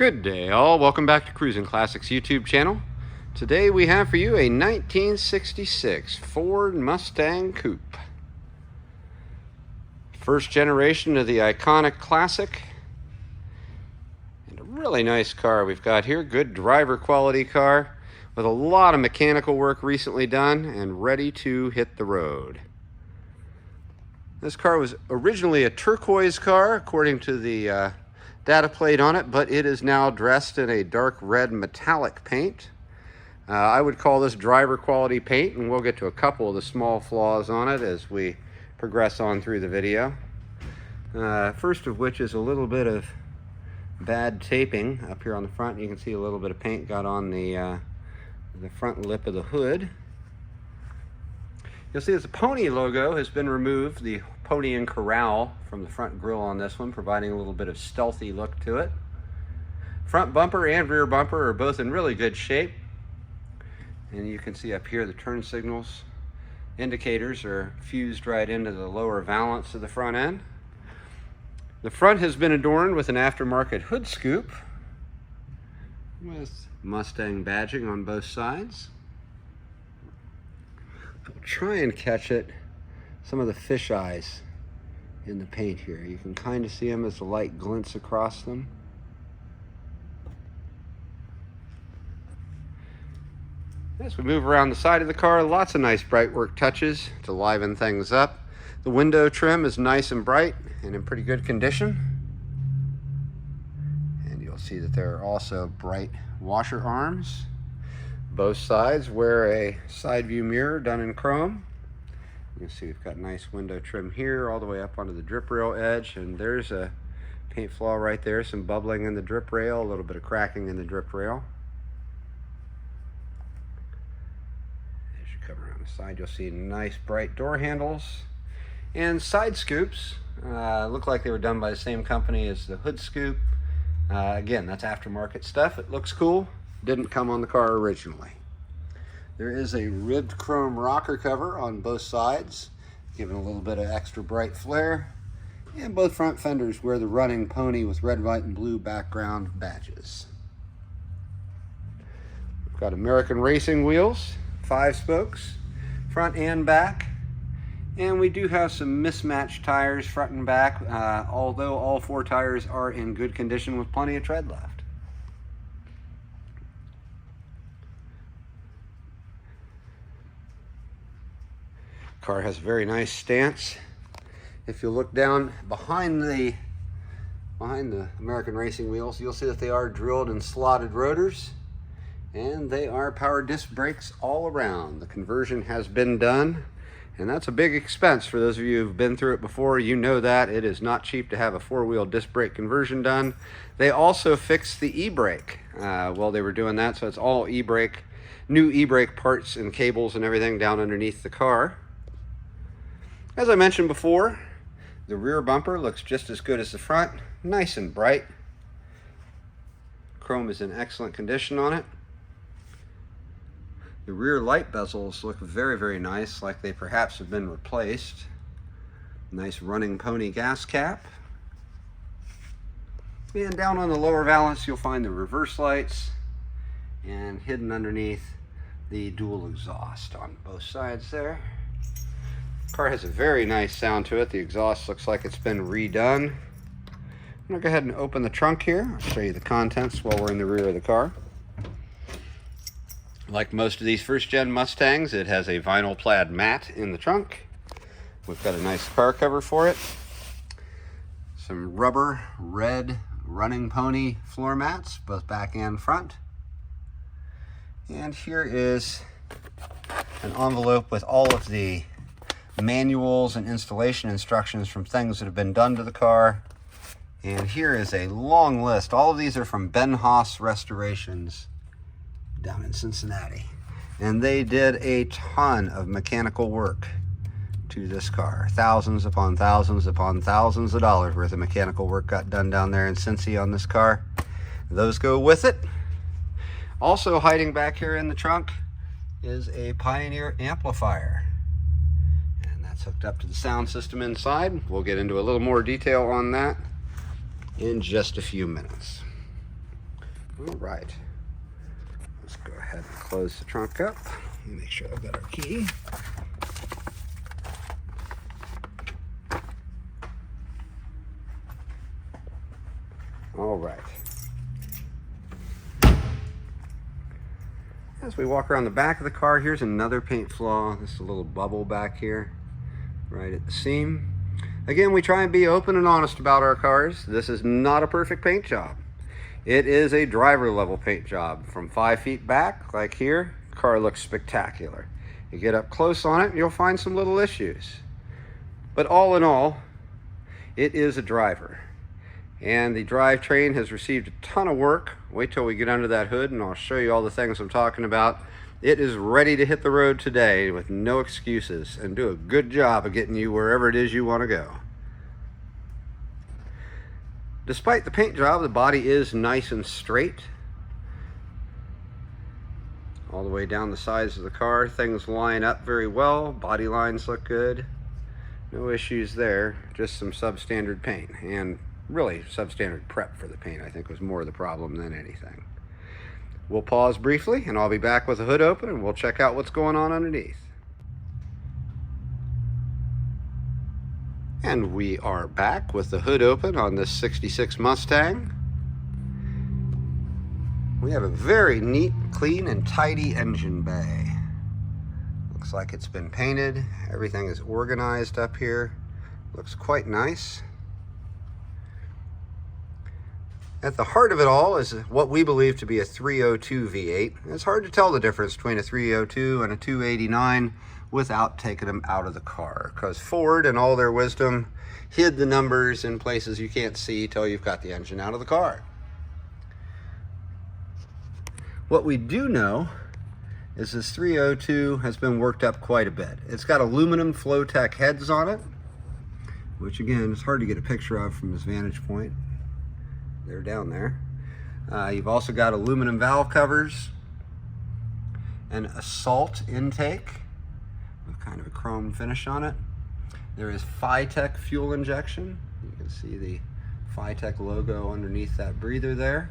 Good day all, welcome back to Cruisin Classics YouTube channel. Today we have for you a 1966 Ford Mustang Coupe. First generation of the iconic classic. And a really nice car we've got here, good driver quality car with a lot of mechanical work recently done and ready to hit the road. This car was originally a turquoise car according to the data plate on it, but it is now dressed in a dark red metallic paint. I would call this driver quality paint, and we'll get to a couple of the small flaws on it as we progress on through the video. First of which is a little bit of bad taping up here on the front. You can see a little bit of paint got on the front lip of the hood. You'll see that the Pony logo has been removed, the Pony and Corral from the front grille on this one, providing a little bit of stealthy look to it. Front bumper and rear bumper are both in really good shape. And you can see up here the turn signals indicators are fused right into the lower valance of the front end. The front has been adorned with an aftermarket hood scoop with Mustang badging on both sides. I'll try and catch some of the fish eyes in the paint here. You can kind of see them as the light glints across them. As we move around the side of the car, lots of nice bright work touches to liven things up. The window trim is nice and bright and in pretty good condition. And you'll see that there are also bright washer arms. Both sides wear a side view mirror done in chrome. You can see we've got nice window trim here all the way up onto the drip rail edge, and there's a paint flaw right there, some bubbling in the drip rail, a little bit of cracking in the drip rail. As you come around the side, you'll see nice bright door handles and side scoops. Look like they were done by the same company as the hood scoop. Again, that's aftermarket stuff. It looks cool. Didn't come on the car originally. There is a ribbed chrome rocker cover on both sides, giving a little bit of extra bright flare. And both front fenders wear the running Pony with red, white, and blue background badges. We've got American racing wheels, 5 spokes, front and back. And we do have some mismatched tires front and back, although all 4 tires are in good condition with plenty of tread left. Car has a very nice stance. If you look down behind the American racing wheels, you'll see that they are drilled and slotted rotors, and they are power disc brakes all around. The conversion has been done, and that's a big expense. For those of you who've been through it before, you know that it is not cheap to have a 4-wheel disc brake conversion done. They also fixed the e-brake while they were doing that, so it's all e-brake, new e-brake parts and cables and everything down underneath the car. As I mentioned before, the rear bumper looks just as good as the front, nice and bright. Chrome is in excellent condition on it. The rear light bezels look very, very nice, like they perhaps have been replaced. Nice running Pony gas cap. And down on the lower valance, you'll find the reverse lights, and hidden underneath the dual exhaust on both sides there. Car has a very nice sound to it. The exhaust looks like it's been redone. I'm going to go ahead and open the trunk here. I'll show you the contents while we're in the rear of the car. Like most of these first-gen Mustangs, it has a vinyl plaid mat in the trunk. We've got a nice car cover for it. Some rubber red running Pony floor mats, both back and front. And here is an envelope with all of the manuals and installation instructions from things that have been done to the car. And here is a long list. All of these are from Ben Haas Restorations down in Cincinnati. And they did a ton of mechanical work to this car. Thousands upon thousands upon thousands of dollars worth of mechanical work got done down there in Cincy on this car. Those go with it. Also hiding back here in the trunk is a Pioneer amplifier. It's hooked up to the sound system inside. We'll get into a little more detail on that in just a few minutes. All right. Let's go ahead and close the trunk up. Let me make sure I've got our key. All right. As we walk around the back of the car, here's another paint flaw. This is a little bubble back here, right at the seam. Again, we try and be open and honest about our cars. This is not a perfect paint job. It is a driver level paint job. From 5 feet back, like here, the car looks spectacular. You get up close on it and you'll find some little issues. But all in all, it is a driver. And the drivetrain has received a ton of work. Wait till we get under that hood and I'll show you all the things I'm talking about. It is ready to hit the road today with no excuses and do a good job of getting you wherever it is you want to go. Despite the paint job, the body is nice and straight. All the way down the sides of the car, things line up very well. Body lines look good. No issues there, just some substandard paint. And really, substandard prep for the paint, I think, was more the problem than anything. We'll pause briefly, and I'll be back with the hood open, and we'll check out what's going on underneath. And we are back with the hood open on this 66 Mustang. We have a very neat, clean, and tidy engine bay. Looks like it's been painted. Everything is organized up here. Looks quite nice. At the heart of it all is what we believe to be a 302 V8. It's hard to tell the difference between a 302 and a 289 without taking them out of the car, because Ford, in all their wisdom, hid the numbers in places you can't see till you've got the engine out of the car. What we do know is this 302 has been worked up quite a bit. It's got aluminum Flowtech heads on it, which again, is hard to get a picture of from this vantage point. They're down there. You've also got aluminum valve covers and a salt intake with kind of a chrome finish on it. There is Phytech fuel injection. You can see the Phytech logo underneath that breather there.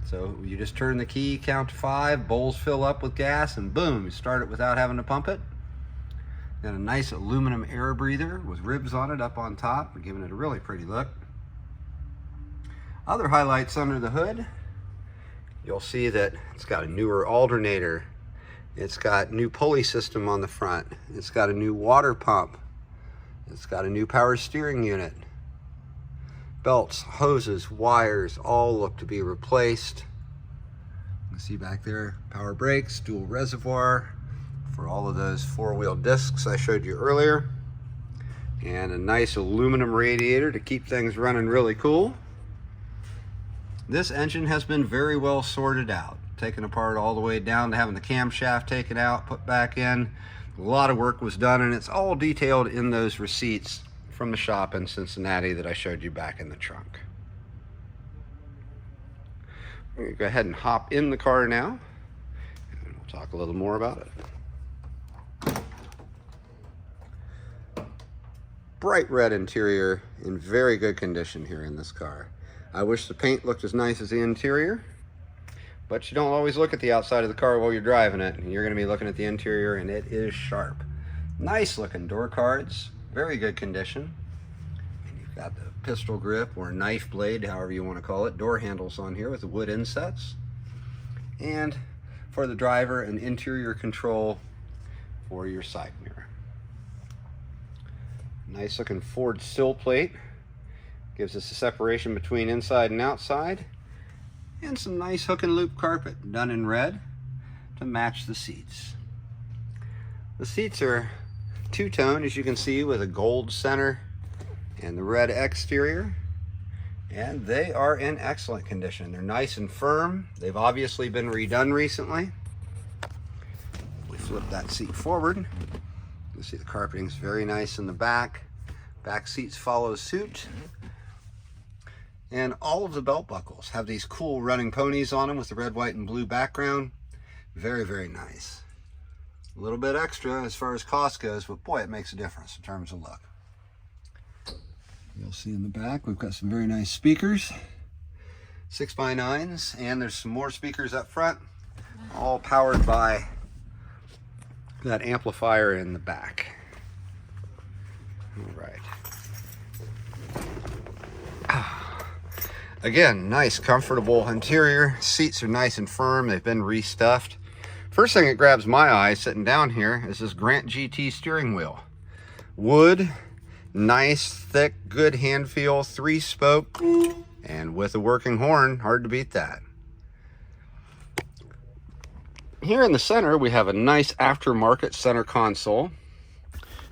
So you just turn the key, count to 5, bowls fill up with gas, and boom, you start it without having to pump it. Got a nice aluminum air breather with ribs on it up on top, giving it a really pretty look. Other highlights under the hood, you'll see that it's got a newer alternator. It's got new pulley system on the front. It's got a new water pump. It's got a new power steering unit. Belts, hoses, wires, all look to be replaced. You can see back there, power brakes, dual reservoir for all of those four-wheel discs I showed you earlier. And a nice aluminum radiator to keep things running really cool. This engine has been very well sorted out, taken apart all the way down to having the camshaft taken out, put back in. A lot of work was done, and it's all detailed in those receipts from the shop in Cincinnati that I showed you back in the trunk. We're going to go ahead and hop in the car now, and we'll talk a little more about it. Bright red interior in very good condition here in this car. I wish the paint looked as nice as the interior, but you don't always look at the outside of the car while you're driving it. You're going to be looking at the interior, and it is sharp. Nice looking door cards, very good condition. And you've got the pistol grip or knife blade, however you want to call it, door handles on here with the wood insets. And for the driver, an interior control for your side mirror. Nice looking Ford sill plate. Gives us a separation between inside and outside. And some nice hook and loop carpet done in red to match the seats. The seats are two-tone, as you can see, with a gold center and the red exterior. And they are in excellent condition. They're nice and firm. They've obviously been redone recently. We flip that seat forward. You'll see the carpeting's very nice in the back. Back seats follow suit. And all of the belt buckles have these cool running ponies on them with the red, white, and blue background. Very, very nice. A little bit extra as far as cost goes, but boy, it makes a difference in terms of look. You'll see in the back, we've got some very nice speakers. 6x9s, and there's some more speakers up front, all powered by that amplifier in the back. All right. Again, nice, comfortable interior. Seats are nice and firm. They've been restuffed. First thing that grabs my eye sitting down here is this Grant GT steering wheel. Wood, nice, thick, good hand feel, 3-spoke, and with a working horn, hard to beat that. Here in the center, we have a nice aftermarket center console.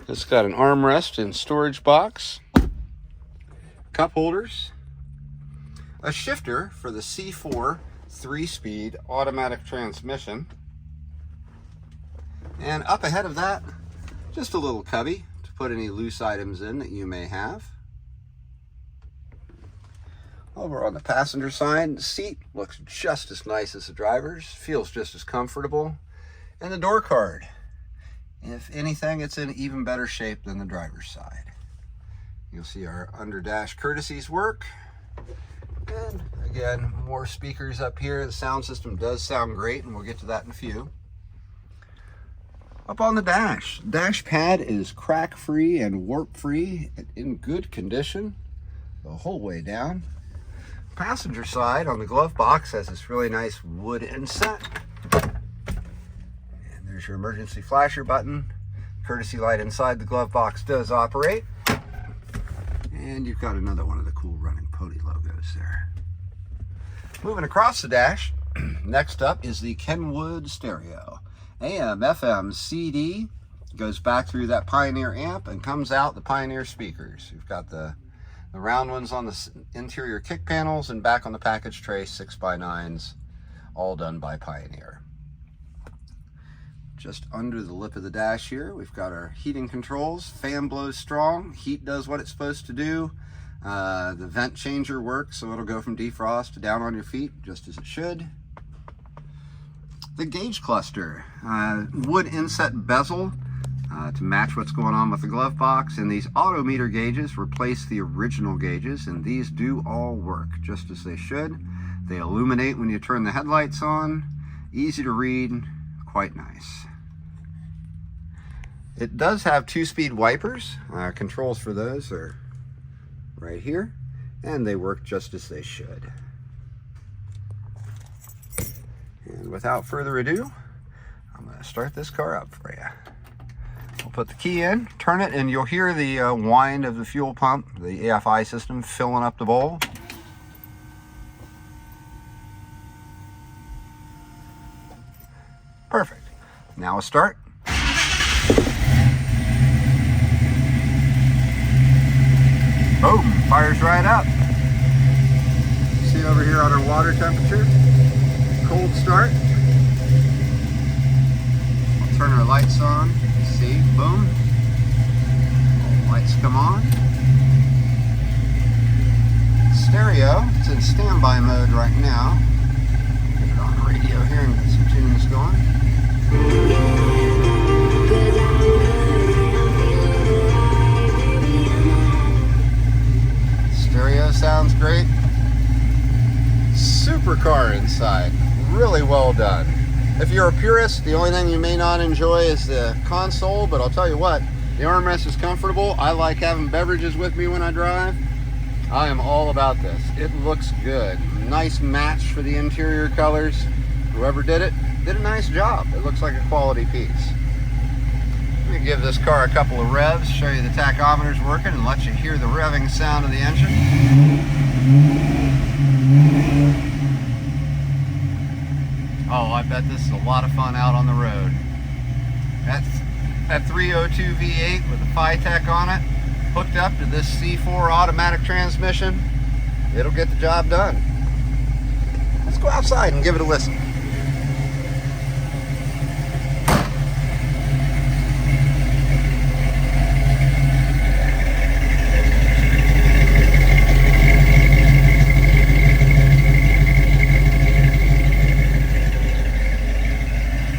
It's got an armrest and storage box, cup holders, a shifter for the C4 3-speed automatic transmission, and up ahead of that, just a little cubby to put any loose items in that you may have. Over on the passenger side, the seat looks just as nice as the driver's, feels just as comfortable, and the door card, if anything, it's in even better shape than the driver's side. You'll see our under dash courtesies work. And again, more speakers up here. The sound system does sound great, and we'll get to that in a few. Up on the dash pad is crack free and warp free, in good condition the whole way down. Passenger side on the glove box has this really nice wood inset. And there's your emergency flasher button. Courtesy light inside the glove box does operate. And you've got another one of the cool Running Pony logos there. Moving across the dash, next up is the Kenwood stereo. AM, FM, CD, goes back through that Pioneer amp and comes out the Pioneer speakers. You've got the round ones on the interior kick panels, and back on the package tray, 6x9s, all done by Pioneer. Just under the lip of the dash here, we've got our heating controls. Fan blows strong, heat does what it's supposed to do. The vent changer works, so it'll go from defrost to down on your feet, just as it should. The gauge cluster, wood inset bezel to match what's going on with the glove box, and these auto meter gauges replace the original gauges, and these do all work just as they should. They illuminate when you turn the headlights on, easy to read, quite nice. It does have 2-speed wipers. Controls for those are right here, and they work just as they should. And without further ado, I'm going to start this car up for you. We'll put the key in, turn it, and you'll hear the whine of the fuel pump, the AFI system filling up the bowl. Perfect. Now a start. Boom, fires right up. See over here on our water temperature, cold start. We'll turn our lights on. See, boom. All lights come on. Stereo, it's in standby mode right now. Get it on the radio here and get some tunes going. Stereo sounds great. Supercar inside, really well done. If you're a purist, the only thing you may not enjoy is the console, but I'll tell you what, the armrest is comfortable. I like having beverages with me when I drive. I am all about this. It looks good. Nice match for the interior colors. Whoever did it did a nice job. It looks like a quality piece. Let me give this car a couple of revs, show you the tachometer's working, and let you hear the revving sound of the engine. Oh, I bet this is a lot of fun out on the road. That's that 302 V8 with a Phytech on it, hooked up to this C4 automatic transmission. It'll get the job done. Let's go outside and give it a listen.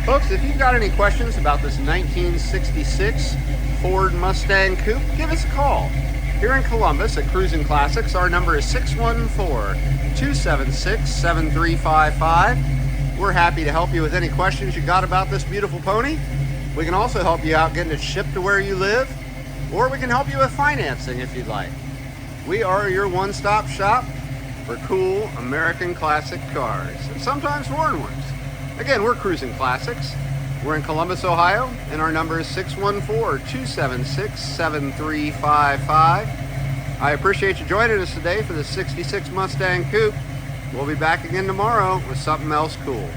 Folks, if you've got any questions about this 1966 Ford Mustang Coupe, give us a call. Here in Columbus at Cruisin Classics, our number is 614-276-7355. We're happy to help you with any questions you got about this beautiful pony. We can also help you out getting it shipped to where you live, or we can help you with financing if you'd like. We are your one-stop shop for cool American classic cars, and sometimes foreign ones. Again, we're Cruisin Classics. We're in Columbus, Ohio, and our number is 614-276-7355. I appreciate you joining us today for the 66 Mustang Coupe. We'll be back again tomorrow with something else cool.